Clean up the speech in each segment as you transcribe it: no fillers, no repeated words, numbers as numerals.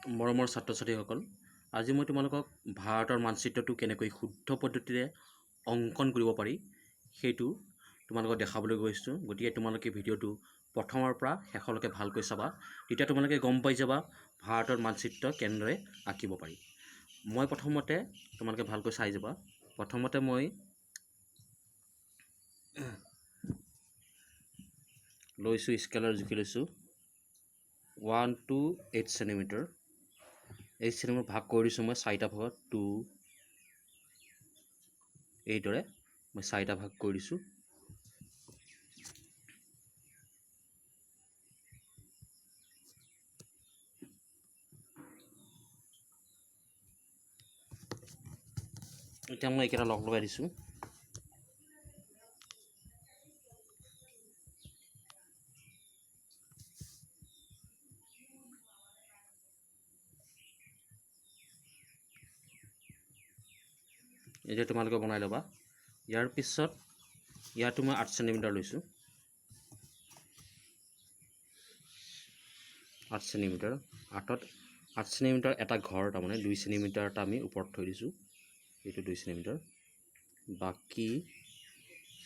মৰমৰ ছাত্ৰ ছাত্ৰীসকল, আজি মই তোমালোকক ভাৰতৰ মানচিত্ৰটো কেনেকৈ শুদ্ধ পদ্ধতিৰে অংকন কৰিব পাৰি সেইটো তোমালোকক দেখাবলৈ গৈছোঁ। গতিকে তোমালোকে ভিডিঅ'টো প্ৰথমৰ পৰা শেষলৈকে ভালকৈ চাবা, তেতিয়া তোমালোকে গম পাই যাবা ভাৰতৰ মানচিত্ৰ কেনেদৰে আঁকিব পাৰি। মই প্ৰথমতে তোমালোকে ভালকৈ চাই যাবা। প্ৰথমতে মই লৈছোঁ স্কেলৰ জুখি লৈছোঁ 1 to 8 চেণ্টিমিটাৰ। 8 চেণ্টিমিটাৰ ভাগ কৰি দিছোঁ মই 4টা ভাগত 2 এইদৰে মই 4টা ভাগ কৰি দিছোঁ। এতিয়া মই এইকেইটা লগ লগাই দিছোঁ। এতিয়া তোমালোকে বনাই ল'বা। ইয়াৰ পিছত ইয়াতো মই 8 চেণ্টিমিটাৰ লৈছোঁ। 8 চেণ্টিমিটাৰ 8 চেণ্টিমিটাৰ এটা ঘৰ, তাৰমানে 2 চেণ্টিমিটাৰ এটা আমি ওপৰত থৈ দিছোঁ। এইটো 2 চেণ্টিমিটাৰ, বাকী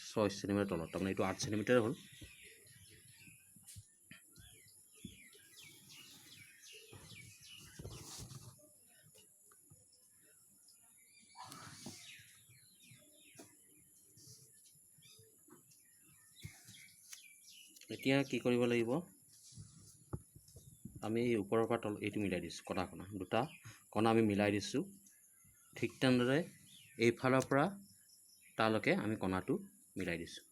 6 চেণ্টিমিটাৰ তলত, তাৰমানে এইটো 8 চেণ্টিমিটাৰ হ'ল। এতিয়া কি কৰিব লাগিব, আমি ওপৰৰ পৰা তল এইটো মিলাই দিছোঁ, কণা দুটা কণা আমি মিলাই দিছোঁ। ঠিক তেনেদৰে এইফালৰ পৰা তালৈকে আমি কণাটো মিলাই দিছোঁ।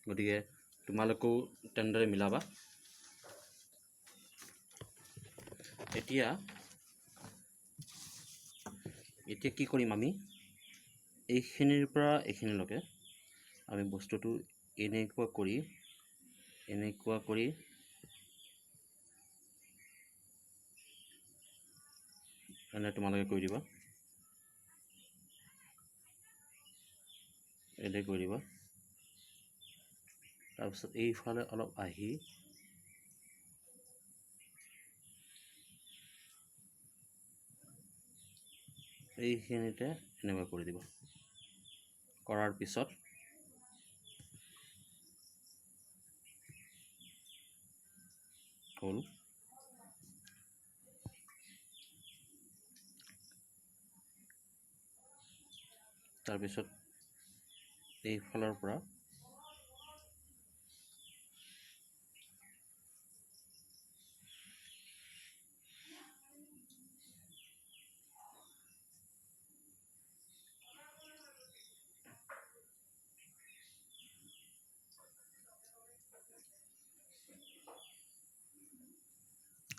গতিকে তোমালোকেও তেনেদৰে মিলাবা। এতিয়া কি কৰিম, আমি এইখিনিৰ পৰা এইখিনিলৈকে আমি বস্তুটো এনেকুৱা কৰি এনে তোমালোকে কৰি দিবা, এনে কৰি দিবা। তাৰপিছত এইফালে অলপ আহি এইখিনিতে এনেকুৱা কৰি দিবা। কৰাৰ পিছত হ'ল। তাৰপিছত এইফালৰ পৰা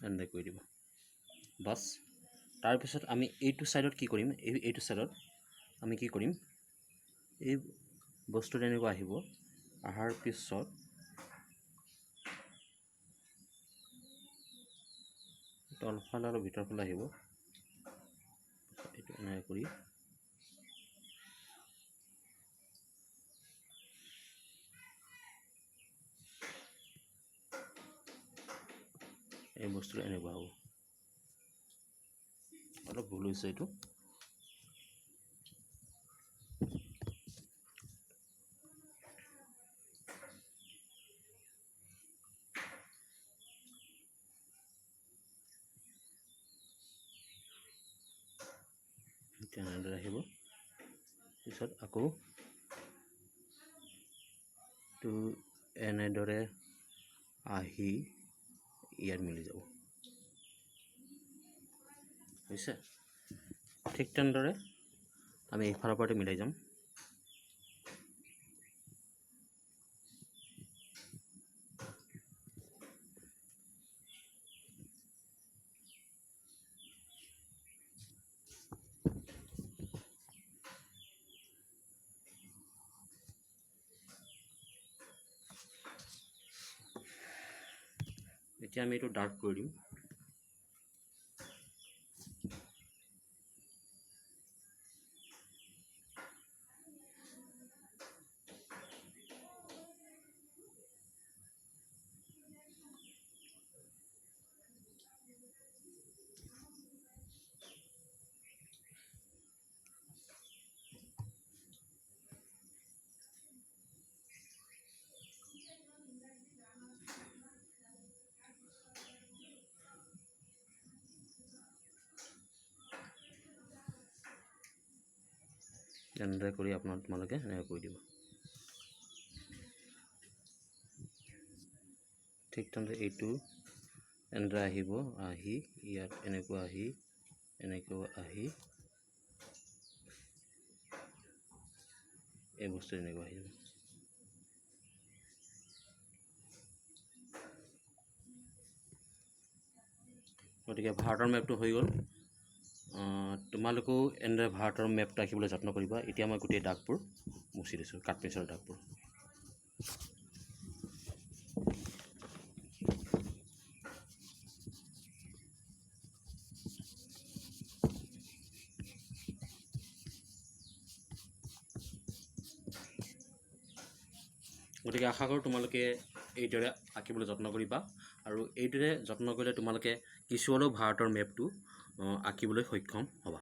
এনেকৈ কৰি দিব বাছ। তাৰপিছত আমি এইটো ছাইডত কি কৰিম, এইটো ছাইডত আমি কি কৰিম, এই বস্তুটো এনেকুৱা আহিব। অহাৰ পিছত তলফালে আৰু ভিতৰ ফালে আহিব। এইটো এনেকৈ কৰি এই বস্তুটো এনেকুৱা হ'ব। অলপ ভুল হৈছে এইটো। তেনেদৰে আহিব। পিছত আকৌ তো এনেদৰে আহি ইয়াত মিলি যাব। হৈছে। ঠিক তেনেদৰে আমি এইফালৰ পৰাটো মিলাই যাম। এতিয়া আমি এইটো ডাৰ্ক কৰি দিম। এনেদৰে কৰি তোমালোকে এনেকৈ কৰি দিব। ঠিক তেনেদৰে এইটো এনেদৰে আহিব, আহি ইয়াত এনেকুৱা আহি এনেকৈ আহি এই বস্তু এনেকুৱা আহি যাব। গতিকে ভাৰতৰ মেপটো হৈ গ'ল। তোমালোকেও এনেদৰে ভাৰতৰ মেপটো আঁকিবলৈ যত্ন কৰিবা। এতিয়া মই গোটেই দাগবোৰ মুচি দিছোঁ, কাঠ পেঞ্চিলৰ দাগবোৰ। গতিকে আশা কৰোঁ তোমালোকে এইদৰে আঁকিবলৈ যত্ন কৰিবা, আৰু এইদৰে যত্ন কৰিলে তোমালোকে কিছু হ'লেও ভাৰতৰ মেপটো আঁকিবলৈ সক্ষম হ'বা।